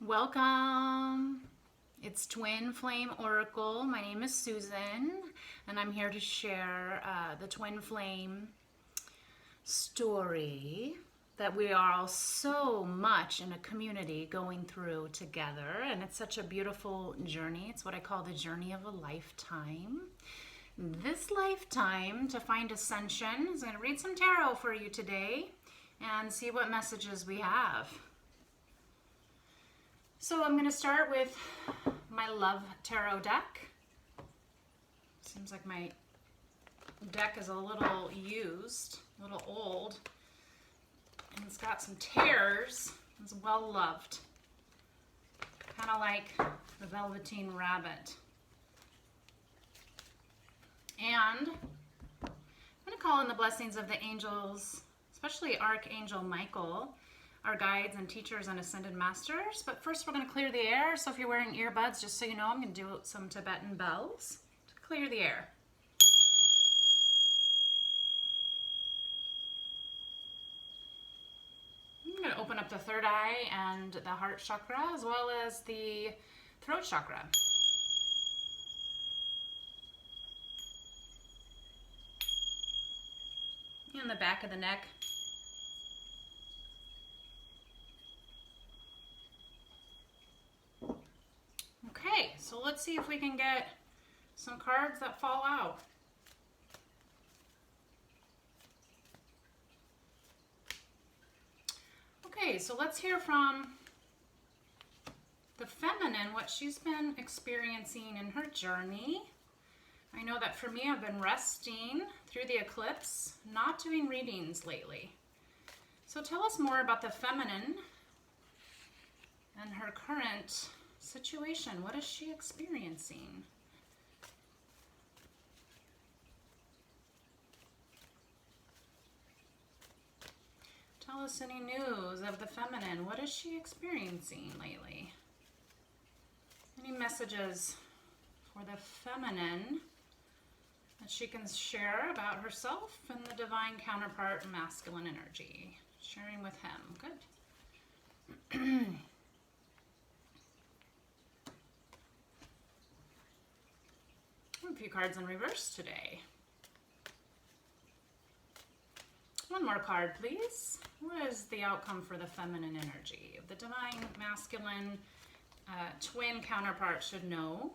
Welcome. It's Twin Flame Oracle. My name is Susan, and I'm here to share the Twin Flame story that we are all so much in a community going through together. And it's such a beautiful journey. It's what I call the journey of a lifetime. This lifetime to find ascension is going to read some tarot for you today and see what messages we have. So I'm going to start with my Love Tarot deck. Seems like my deck is a little used, a little old, and it's got some tears. It's well loved, kind of like the Velveteen Rabbit. And I'm going to call in the blessings of the angels, especially Archangel Michael, our guides and teachers and ascended masters. But first we're going to clear the air. So if you're wearing earbuds, just so you know, I'm going to do some Tibetan bells to clear the air. I'm going to open up the third eye and the heart chakra as well as the throat chakra. And the back of the neck. Okay, so let's see if we can get some cards that fall out. Okay, so let's hear from the feminine, what she's been experiencing in her journey. I know that for me, I've been resting through the eclipse, not doing readings lately. So tell us more about the feminine and her current situation. What is she experiencing? Tell us any news of the feminine. What is she experiencing lately? Any messages for the feminine that she can share about herself and the divine counterpart masculine energy? Sharing with him. Good. A few cards in reverse today. One more card, please. What is the outcome for the feminine energy? The divine masculine twin counterpart should know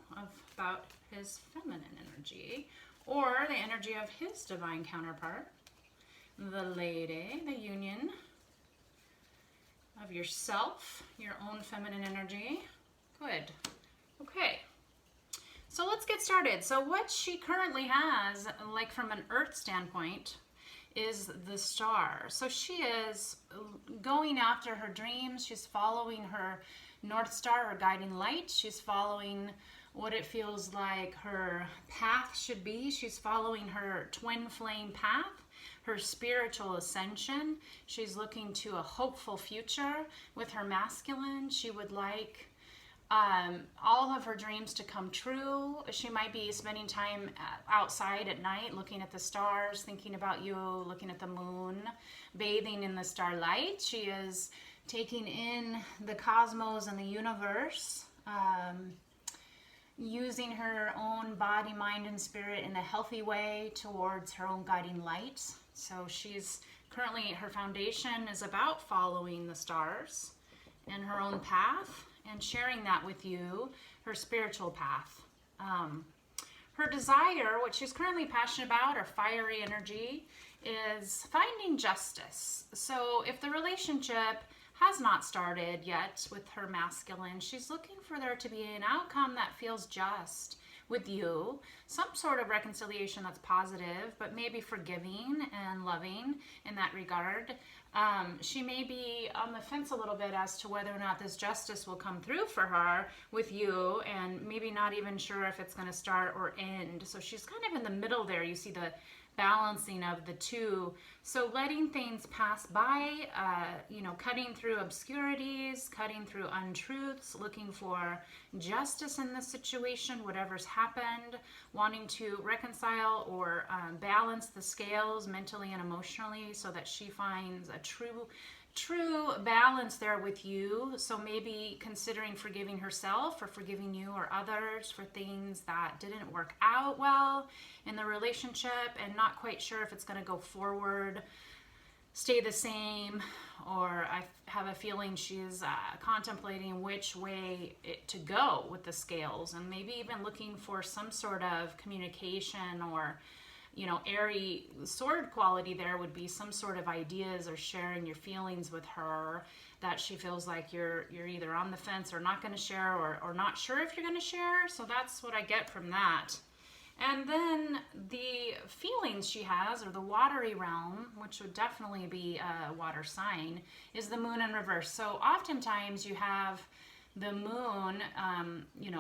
about his feminine energy, or the energy of his divine counterpart, the lady, the union of yourself, your own feminine energy. Good. Okay. So let's get started. So what she currently has, like from an earth standpoint, is the star. So she is going after her dreams. She's following her North Star, her guiding light. She's following what it feels like her path should be. She's following her twin flame path, her spiritual ascension. She's looking to a hopeful future with her masculine. She would like all of her dreams to come true. She might be spending time outside at night looking at the stars, thinking about you, looking at the moon, bathing in the starlight. She is taking in the cosmos and the universe, using her own body, mind, and spirit in a healthy way towards her own guiding light. So she's currently, her foundation is about following the stars and her own path, and sharing that with you, her spiritual path. Her desire, what she's currently passionate about, or fiery energy, is finding justice. So if the relationship has not started yet with her masculine, she's looking for there to be an outcome that feels just with you, some sort of reconciliation that's positive, but maybe forgiving and loving in that regard. She may be on the fence a little bit as to whether or not this justice will come through for her with you, and maybe not even sure if it's going to start or end. So she's kind of in the middle there. You see the balancing of the two. So letting things pass by, cutting through obscurities, cutting through untruths, looking for justice in the situation, whatever's happened, wanting to reconcile or balance the scales mentally and emotionally so that she finds a true true balance there with you. So maybe considering forgiving herself or forgiving you or others for things that didn't work out well in the relationship, and not quite sure if it's going to go forward, stay the same, or I have a feeling she's contemplating which way to go with the scales, and maybe even looking for some sort of communication, or airy sword quality there would be some sort of ideas or sharing your feelings with her that she feels like you're either on the fence or not going to share, or not sure if you're going to share. So that's what I get from that. And then the feelings she has, or the watery realm, which would definitely be a water sign, is the moon in reverse. So oftentimes you have the moon,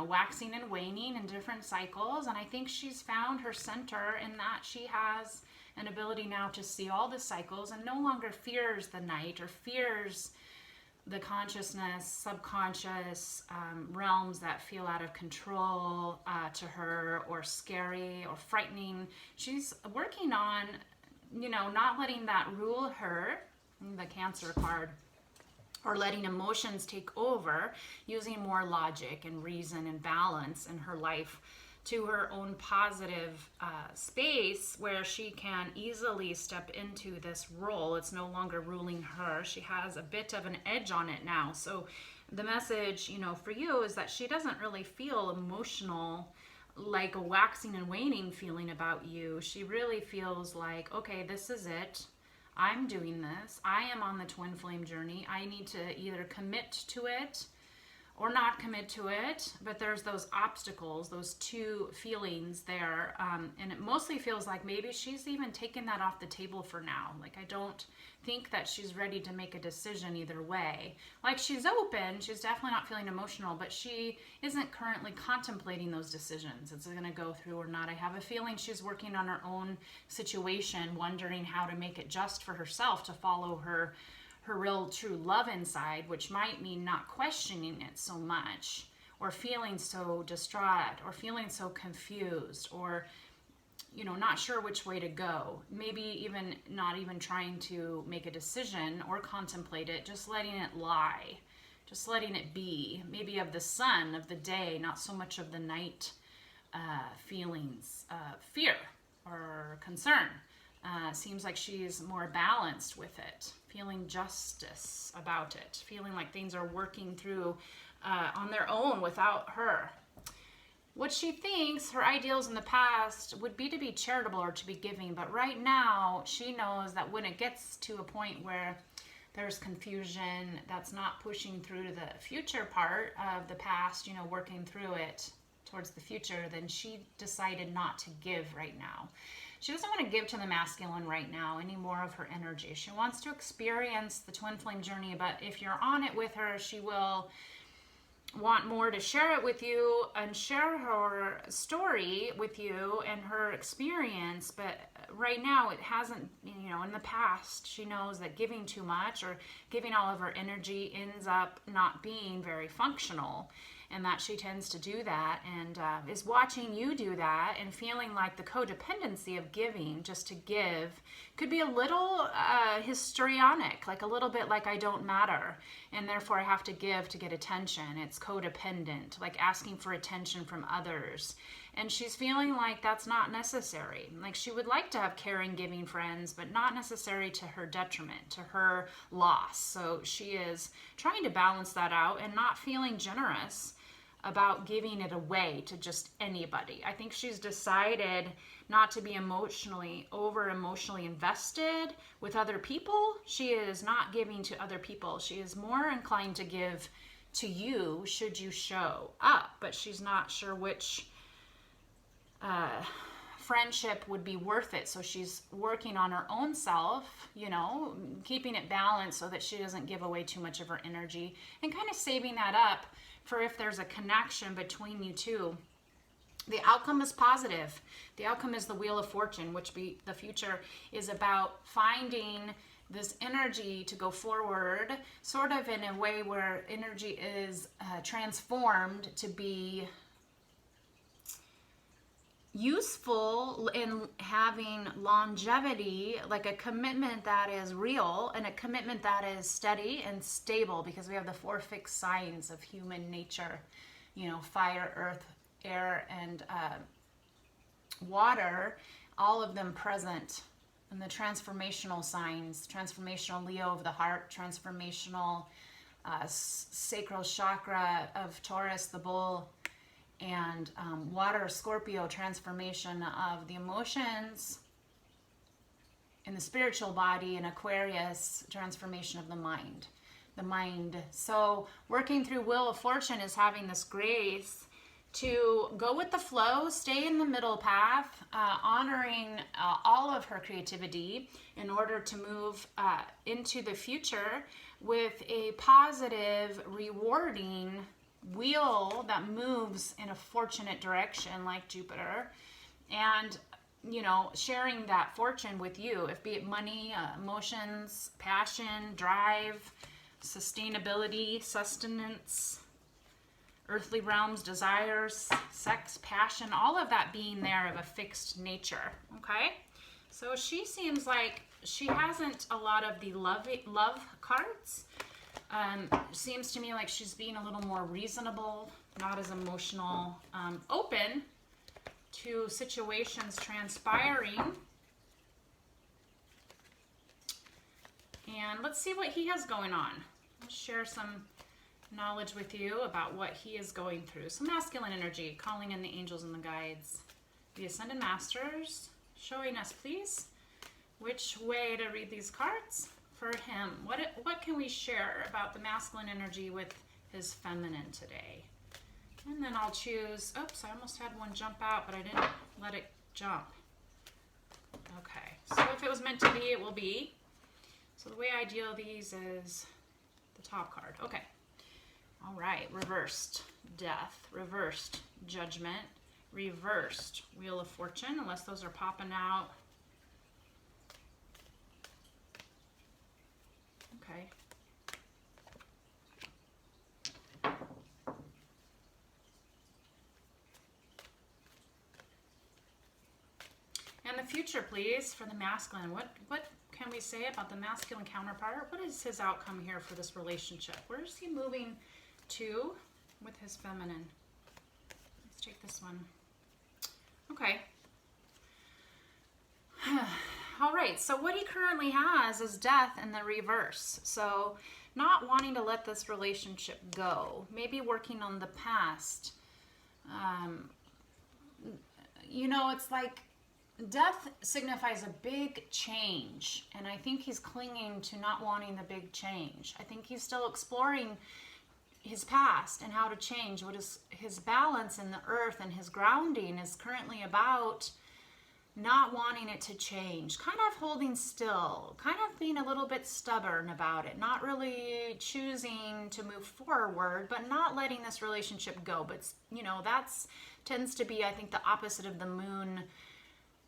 waxing and waning in different cycles. And I think she's found her center in that she has an ability now to see all the cycles and no longer fears the night or fears the consciousness, subconscious realms that feel out of control to her, or scary or frightening. She's working on, not letting that rule her, the Cancer card, or letting emotions take over, using more logic and reason and balance in her life to her own positive space, where she can easily step into this role. It's no longer ruling her. She has a bit of an edge on it now. So the message, for you is that she doesn't really feel emotional, like a waxing and waning feeling about you. She really feels like, okay, this is it. I'm doing this. I am on the twin flame journey. I need to either commit to it or not commit to it, but there's those obstacles, those two feelings there, and it mostly feels like maybe she's even taken that off the table for now. Like, I don't think that she's ready to make a decision either way. Like, she's open, she's definitely not feeling emotional, but she isn't currently contemplating those decisions. It's going to go through or not. I have a feeling she's working on her own situation, wondering how to make it just for herself, to follow her real true love inside, which might mean not questioning it so much, or feeling so distraught, or feeling so confused, or not sure which way to go. Maybe even not even trying to make a decision or contemplate it, just letting it lie, just letting it be. Maybe of the sun, of the day, not so much of the night feelings, fear or concern. Seems like she's more balanced with it, feeling justice about it, feeling like things are working through on their own without her. What she thinks her ideals in the past would be to be charitable or to be giving, but right now she knows that when it gets to a point where there's confusion that's not pushing through to the future part of the past, working through it towards the future, then she decided not to give right now. She doesn't want to give to the masculine right now any more of her energy. She wants to experience the twin flame journey, but if you're on it with her, she will want more to share it with you and share her story with you and her experience. But right now it hasn't, in the past, she knows that giving too much or giving all of her energy ends up not being very functional, and that she tends to do that, and is watching you do that and feeling like the codependency of giving just to give could be a little histrionic, like a little bit like I don't matter, and therefore I have to give to get attention. It's codependent, like asking for attention from others. And she's feeling like that's not necessary. Like, she would like to have caring, giving friends, but not necessary to her detriment, to her loss. So she is trying to balance that out and not feeling generous about giving it away to just anybody. I think she's decided not to be emotionally invested with other people. She is not giving to other people. She is more inclined to give to you should you show up, but she's not sure which friendship would be worth it. So she's working on her own self, keeping it balanced so that she doesn't give away too much of her energy, and kind of saving that up for if there's a connection between you two. The outcome is positive. The outcome is the Wheel of Fortune, which the future is about finding this energy to go forward, sort of in a way where energy is transformed to be useful in having longevity, like a commitment that is real and a commitment that is steady and stable, because we have the four fixed signs of human nature, you know, fire, earth, air, and water, all of them present. And the transformational signs, transformational Leo of the heart, transformational sacral chakra of Taurus, the bull, and water, Scorpio, transformation of the emotions in the spiritual body, and Aquarius, transformation of the mind. So working through Wheel of Fortune is having this grace to go with the flow, stay in the middle path, honoring all of her creativity in order to move into the future with a positive, rewarding wheel that moves in a fortunate direction like Jupiter, and you know, sharing that fortune with you, if be it money, emotions, passion, drive, sustainability, sustenance, earthly realms, desires, sex, passion, all of that being there of a fixed nature. Okay, so she seems like she hasn't a lot of the love cards. Seems to me like she's being a little more reasonable, not as emotional, open to situations transpiring. And let's see what he has going on. I'll share some knowledge with you about what he is going through. Some masculine energy, calling in the angels and the guides. The Ascended Masters, showing us, please, which way to read these cards for him. What can we share about the masculine energy with his feminine today? And then I'll choose, oops, I almost had one jump out, but I didn't let it jump. Okay, so if it was meant to be, it will be. So the way I deal these is the top card. Okay, all right, reversed death, reversed judgment, reversed Wheel of Fortune, unless those are popping out. Okay. And the future, please, for the masculine. What can we say about the masculine counterpart? What is his outcome here for this relationship? Where is he moving to with his feminine? Let's take this one. Okay. All right, so what he currently has is death in the reverse. So not wanting to let this relationship go, maybe working on the past. You know, it's like death signifies a big change, and I think he's clinging to not wanting the big change. I think he's still exploring his past and how to change. What is his balance in the earth and his grounding is currently about not wanting it to change, kind of holding still, kind of being a little bit stubborn about it, not really choosing to move forward, but not letting this relationship go. But, you know, that's tends to be, I think, the opposite of the moon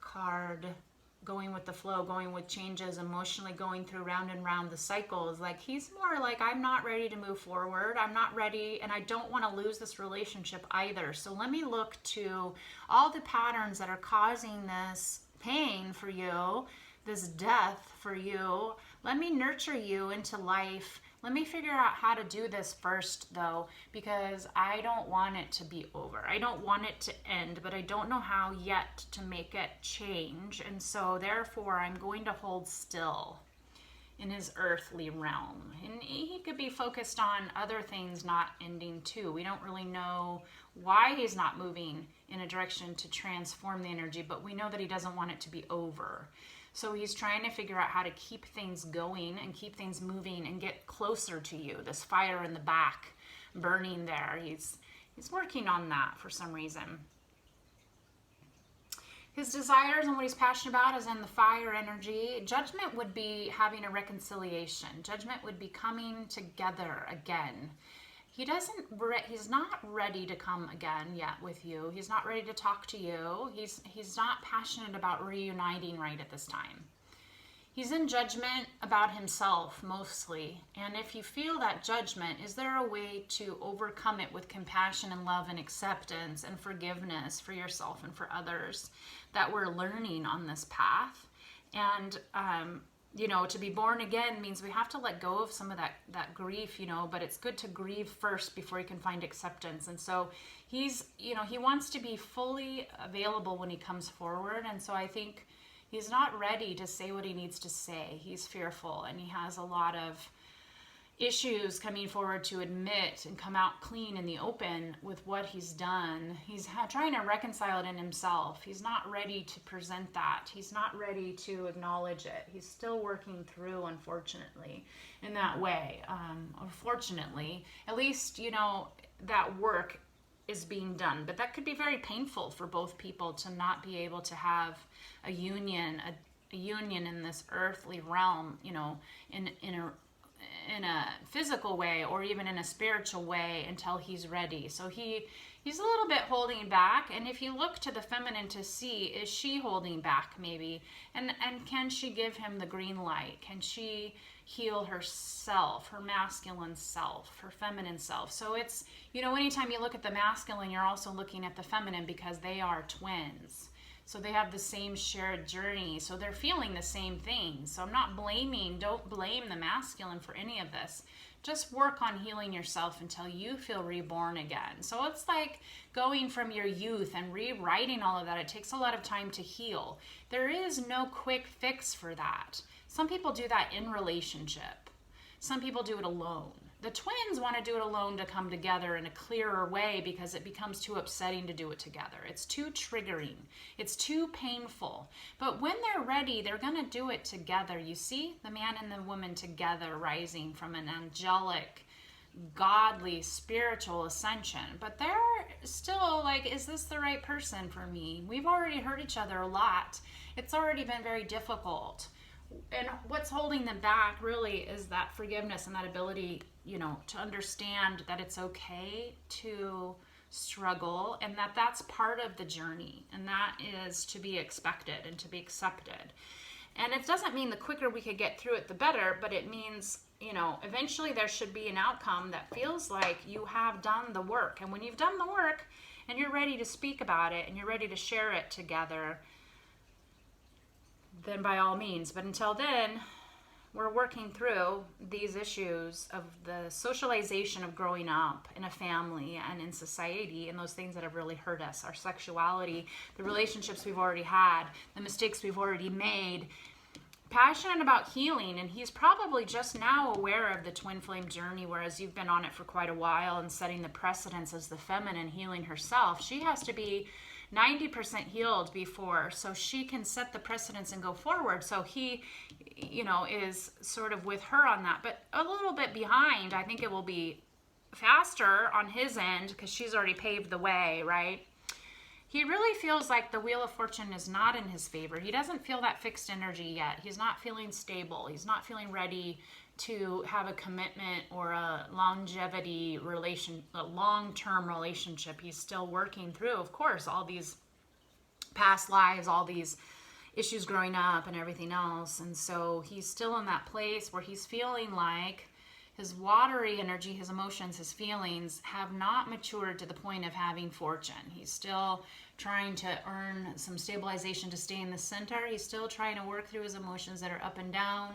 card, going with the flow, going with changes, emotionally going through round and round the cycles. Like, he's more like, I'm not ready to move forward. I'm not ready, and I don't want to lose this relationship either. So let me look to all the patterns that are causing this pain for you, this death for you. Let me nurture you into life. Let me figure out how to do this first, though, because I don't want it to be over. I don't want it to end, but I don't know how yet to make it change. And so, therefore, I'm going to hold still in his earthly realm. And he could be focused on other things not ending, too. We don't really know why he's not moving in a direction to transform the energy, but we know that he doesn't want it to be over. So he's trying to figure out how to keep things going and keep things moving and get closer to you. This fire in the back burning there. He's working on that for some reason. His desires and what he's passionate about is in the fire energy. Judgment would be having a reconciliation. Judgment would be coming together again. He's not ready to come again yet with you. He's not ready to talk to you. He's not passionate about reuniting right at this time. He's in judgment about himself mostly. And if you feel that judgment, is there a way to overcome it with compassion and love and acceptance and forgiveness for yourself and for others that we're learning on this path? And, you know, to be born again means we have to let go of some of that grief, you know, but it's good to grieve first before you can find acceptance. And so he's, you know, he wants to be fully available when he comes forward. And so I think he's not ready to say what he needs to say. He's fearful, and he has a lot of issues coming forward to admit and come out clean in the open with what he's done. He's trying to reconcile it in himself. He's not ready to present that. He's not ready to acknowledge it. He's still working through, unfortunately, in that way. Or fortunately, at least, you know, that work is being done. But that could be very painful for both people to not be able to have a union in this earthly realm, you know, in a physical way or even in a spiritual way until he's ready. So he's a little bit holding back. And if you look to the feminine to see, is she holding back maybe? And can she give him the green light? Can she heal herself, her masculine self, her feminine self? So it's, you know, anytime you look at the masculine, you're also looking at the feminine because they are twins. So they have the same shared journey. So they're feeling the same things. So I'm not blaming, don't blame the masculine for any of this. Just work on healing yourself until you feel reborn again. So it's like going from your youth and rewriting all of that. It takes a lot of time to heal. There is no quick fix for that. Some people do that in relationship. Some people do it alone. The twins want to do it alone to come together in a clearer way because it becomes too upsetting to do it together. It's too triggering. It's too painful. But when they're ready, they're going to do it together. You see the man and the woman together rising from an angelic, godly, spiritual ascension. But they're still like, is this the right person for me? We've already hurt each other a lot. It's already been very difficult. And what's holding them back really is that forgiveness and that ability, you know, to understand that it's okay to struggle and that that's part of the journey and that is to be expected and to be accepted. And it doesn't mean the quicker we could get through it, the better, but it means, you know, eventually there should be an outcome that feels like you have done the work. And when you've done the work and you're ready to speak about it and you're ready to share it together, then by all means. But until then, we're working through these issues of the socialization of growing up in a family and in society and those things that have really hurt us, our sexuality, the relationships we've already had, the mistakes we've already made. Passionate about healing, and he's probably just now aware of the twin flame journey, whereas you've been on it for quite a while and setting the precedence as the feminine healing herself. She has to be 90% healed before, so she can set the precedence and go forward. So he, you know, is sort of with her on that, but a little bit behind. I think it will be faster on his end because she's already paved the way, right? He really feels like the Wheel of Fortune is not in his favor. He doesn't feel that fixed energy yet. He's not feeling stable. He's not feeling ready to have a commitment or a longevity a long-term relationship. He's still working through, of course, all these past lives, all these issues growing up and everything else. And so he's still in that place where he's feeling like his watery energy, his emotions, his feelings have not matured to the point of having fortune. He's still trying to earn some stabilization to stay in the center. He's still trying to work through his emotions that are up and down,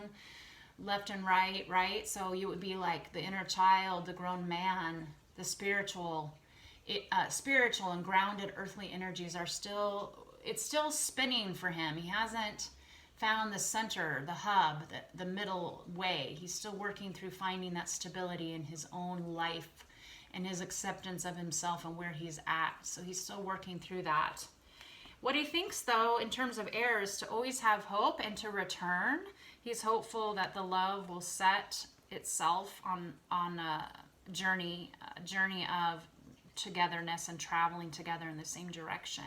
left and right? So you would be like the inner child, the grown man, the spiritual and grounded earthly energies are still, it's still spinning for him. He hasn't found the center, the hub, the middle way. He's still working through finding that stability in his own life and his acceptance of himself and where he's at. So he's still working through that. What he thinks, though, in terms of air, is to always have hope and to return. He's hopeful that the love will set itself on a journey of togetherness and traveling together in the same direction.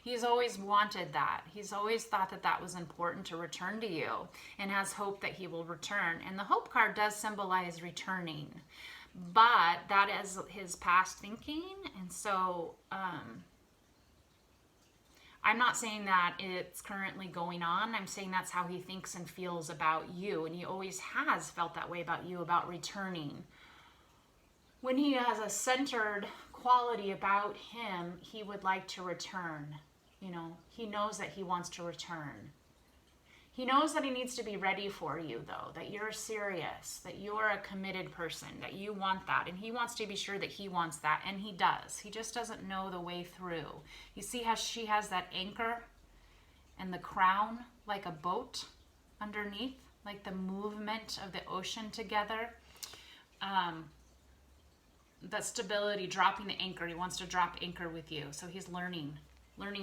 He's always wanted that. He's always thought that that was important to return to you and has hope that he will return. And the hope card does symbolize returning, but that is his past thinking. And so I'm not saying that it's currently going on. I'm saying that's how he thinks and feels about you. And he always has felt that way about you, about returning. When he has a centered quality about him, he would like to return. You know, he knows that he wants to return. He knows that he needs to be ready for you, though, that you're serious, that you're a committed person, that you want that. And he wants to be sure that he wants that, and he does. He just doesn't know the way through. You see how she has that anchor and the crown like a boat underneath, like the movement of the ocean together. That stability, dropping the anchor. He wants to drop anchor with you. So he's learning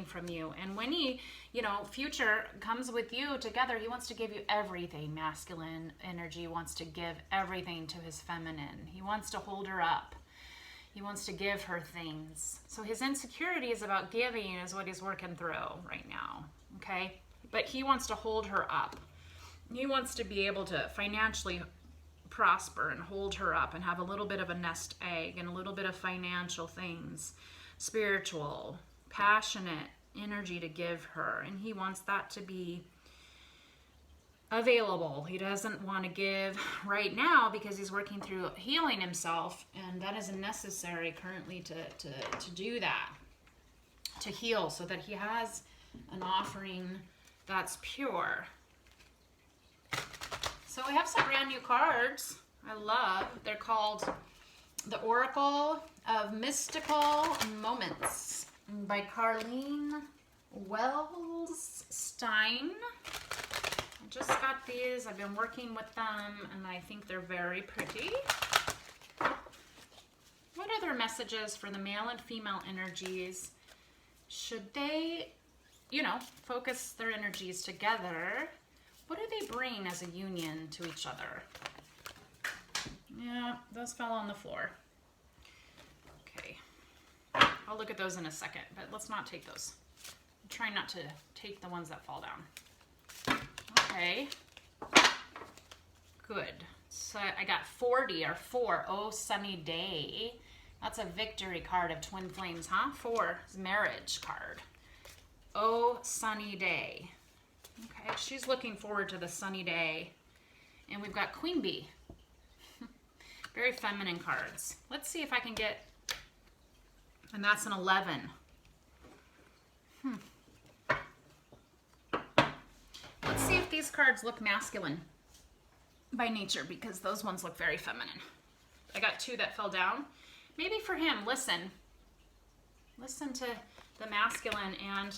from you. And when he, you know, future comes with you together, he wants to give you everything. Masculine energy wants to give everything to his feminine. He wants to hold her up. He wants to give her things. So his insecurity is about giving is what he's working through right now. Okay? But he wants to hold her up. He wants to be able to financially prosper and hold her up and have a little bit of a nest egg and a little bit of financial things, spiritual, passionate energy to give her. And he wants that to be available. He doesn't want to give right now because he's working through healing himself, and that isn't necessary currently to do that, to heal, so that he has an offering that's pure. So we have some brand new cards I love. They're called The Oracle of Mystical Moments by Carleen Wellstein. I just got these. I've been working with them, and I think they're very pretty. What are their messages for the male and female energies? Should they, you know, focus their energies together? What do they bring as a union to each other? Yeah, those fell on the floor. Okay. I'll look at those in a second, but let's not take those. I'm trying not to take the ones that fall down. Okay. Good. So I got 40 or 4. Oh, sunny day. That's a victory card of twin flames, huh? 4 is marriage card. Oh, sunny day. Okay, she's looking forward to the sunny day. And we've got Queen Bee. Very feminine cards. Let's see if I can get, and that's an 11. Let's see if these cards look masculine by nature, because those ones look very feminine. I got 2 that fell down. Maybe for him, listen to the masculine and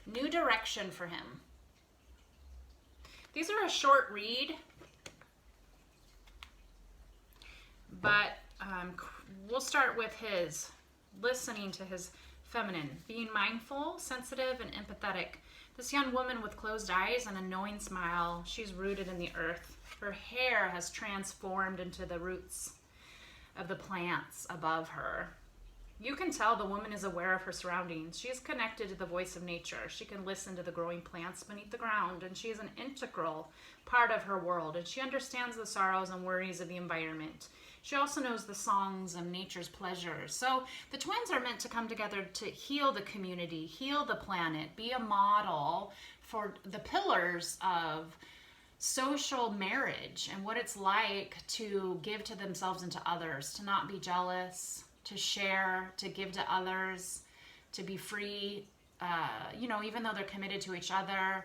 new direction for him. These are a short read, but we'll start with his listening to his feminine, being mindful, sensitive, and empathetic. This young woman with closed eyes and a knowing smile, she's rooted in the earth. Her hair has transformed into the roots of the plants above her. You can tell the woman is aware of her surroundings. She is connected to the voice of nature. She can listen to the growing plants beneath the ground, and she is an integral part of her world, and she understands the sorrows and worries of the environment. She also knows the songs of nature's pleasures. So the twins are meant to come together to heal the community, heal the planet, be a model for the pillars of social marriage and what it's like to give to themselves and to others, to not be jealous, to share, to give to others, to be free, even though they're committed to each other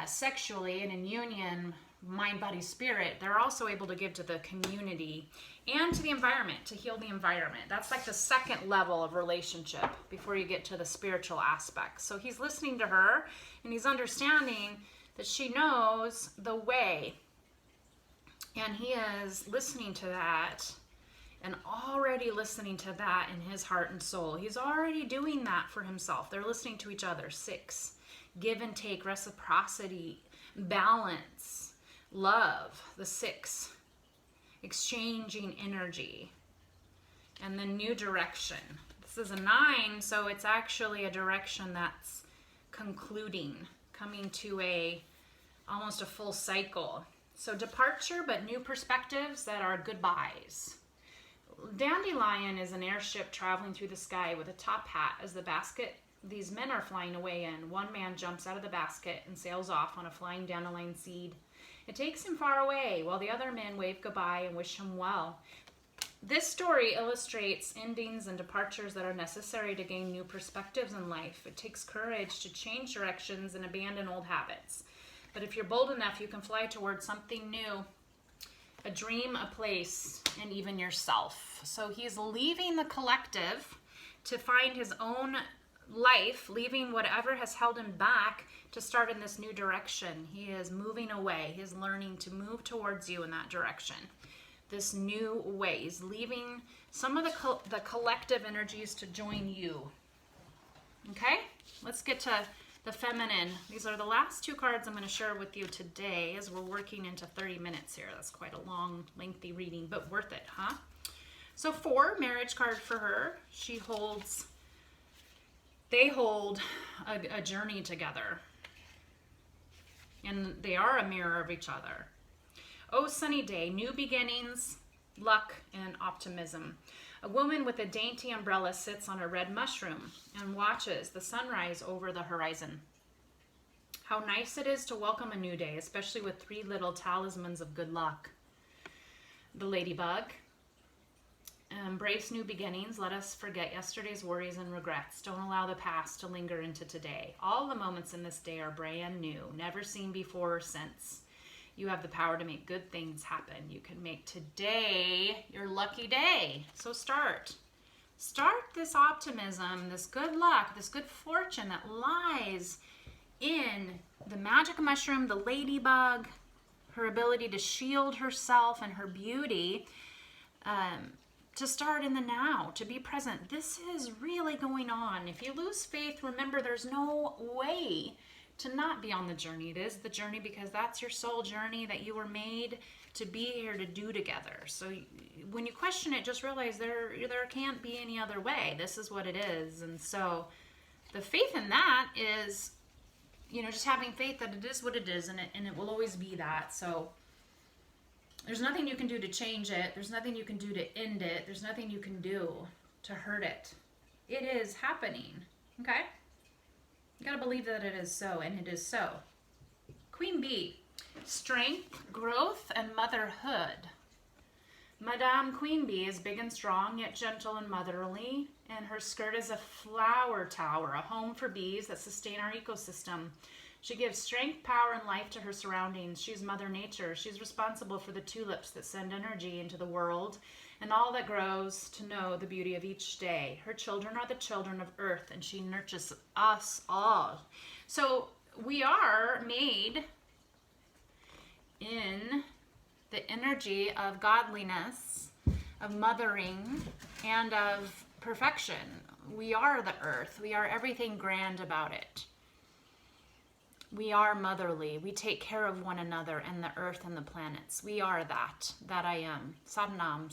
sexually and in union, mind, body, spirit, they're also able to give to the community and to the environment, to heal the environment. That's like the second level of relationship before you get to the spiritual aspect. So he's listening to her, and he's understanding that she knows the way, and he is listening to that, and already listening to that in his heart and soul. He's already doing that for himself. They're listening to each other. 6, give and take, reciprocity, balance, love. The 6, exchanging energy. And then new direction. This is a 9, so it's actually a direction that's concluding, coming to almost a full cycle. So departure, but new perspectives that are goodbyes. Dandelion is an airship traveling through the sky with a top hat as the basket these men are flying away in. One man jumps out of the basket and sails off on a flying dandelion seed. It takes him far away, while the other men wave goodbye and wish him well. This story illustrates endings and departures that are necessary to gain new perspectives in life. It takes courage to change directions and abandon old habits. But if you're bold enough, you can fly towards something new, a dream, a place, and even yourself. So he's leaving the collective to find his own life, leaving whatever has held him back to start in this new direction. He is moving away. He is learning to move towards you in that direction. This new way. He's leaving some of the collective energies to join you. Okay? Let's get to the feminine. These are the last two cards I'm going to share with you today as we're working into 30 minutes here. That's quite a long, lengthy reading, but worth it, huh? So 4, marriage card for her. They hold a journey together. And they are a mirror of each other. Oh, sunny day, new beginnings, luck, and optimism. A woman with a dainty umbrella sits on a red mushroom and watches the sunrise over the horizon. How nice it is to welcome a new day, especially with 3 little talismans of good luck. The ladybug. Embrace new beginnings. Let us forget yesterday's worries and regrets. Don't allow the past to linger into today. All the moments in this day are brand new, never seen before or since. You have the power to make good things happen. You can make today your lucky day. So start this optimism, this good luck, this good fortune that lies in the magic mushroom, the ladybug, her ability to shield herself and her beauty, to start in the now, to be present. This is really going on. If you lose faith, remember there's no way to not be on the journey. It is the journey because that's your soul journey that you were made to be here to do together. So when you question it, just realize there can't be any other way. This is what it is. And so the faith in that is, just having faith that it is what it is, and it will always be that. So there's nothing you can do to change it. There's nothing you can do to end it. There's nothing you can do to hurt it. It is happening. Okay? You gotta believe that it is so, and it is so. Queen Bee, strength, growth, and motherhood. Madame Queen Bee is big and strong, yet gentle and motherly, and her skirt is a flower tower, a home for bees that sustain our ecosystem. She gives strength, power, and life to her surroundings. She's Mother Nature. She's responsible for the tulips that send energy into the world and all that grows to know the beauty of each day. Her children are the children of Earth, and she nurtures us all. So we are made in the energy of godliness, of mothering, and of perfection. We are the Earth. We are everything grand about it. We are motherly. We take care of one another and the earth and the planets. We are that I am. Sat Nam,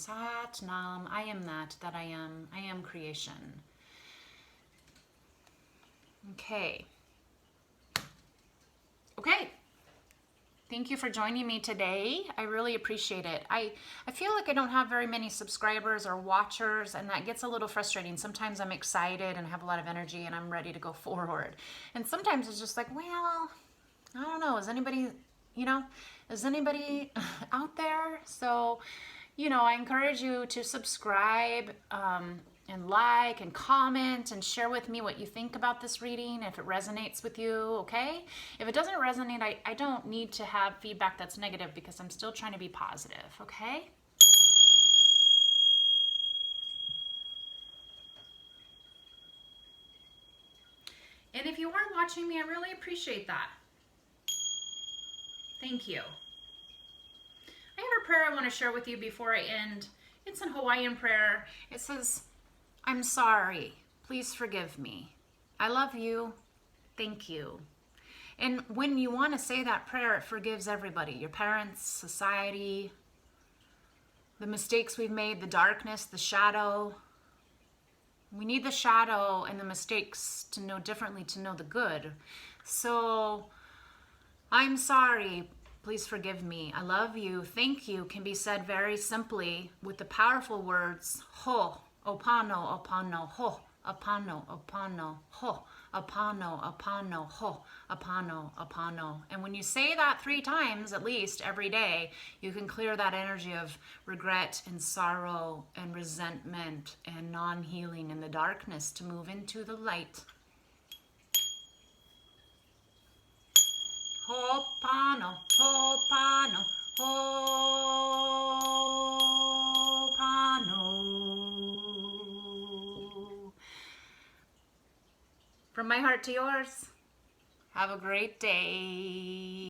I am that I am. I am creation. Okay. Thank you for joining me today. I really appreciate it. I feel like I don't have very many subscribers or watchers, and that gets a little frustrating. Sometimes I'm excited and have a lot of energy and I'm ready to go forward. And sometimes it's just like, well, I don't know. Is anybody out there? So, I encourage you to subscribe, and like and comment and share with me what you think about this reading, if it resonates with you, okay? If it doesn't resonate, I don't need to have feedback that's negative because I'm still trying to be positive, okay? And if you are watching me, I really appreciate that. Thank you. I have a prayer I want to share with you before I end. It's a Hawaiian prayer. It says, I'm sorry. Please forgive me. I love you. Thank you. And when you want to say that prayer, it forgives everybody. Your parents, society, the mistakes we've made, the darkness, the shadow. We need the shadow and the mistakes to know differently, to know the good. So, I'm sorry. Please forgive me. I love you. Thank you can be said very simply with the powerful words, ho, Opono Opono, ho, Opono Opono, ho. Opono Opono Ho, Opono Opono. And when you say that 3 times at least every day, you can clear that energy of regret and sorrow and resentment and non-healing in the darkness to move into the light. Hopano, Hopano, Hopano. From my heart to yours, have a great day.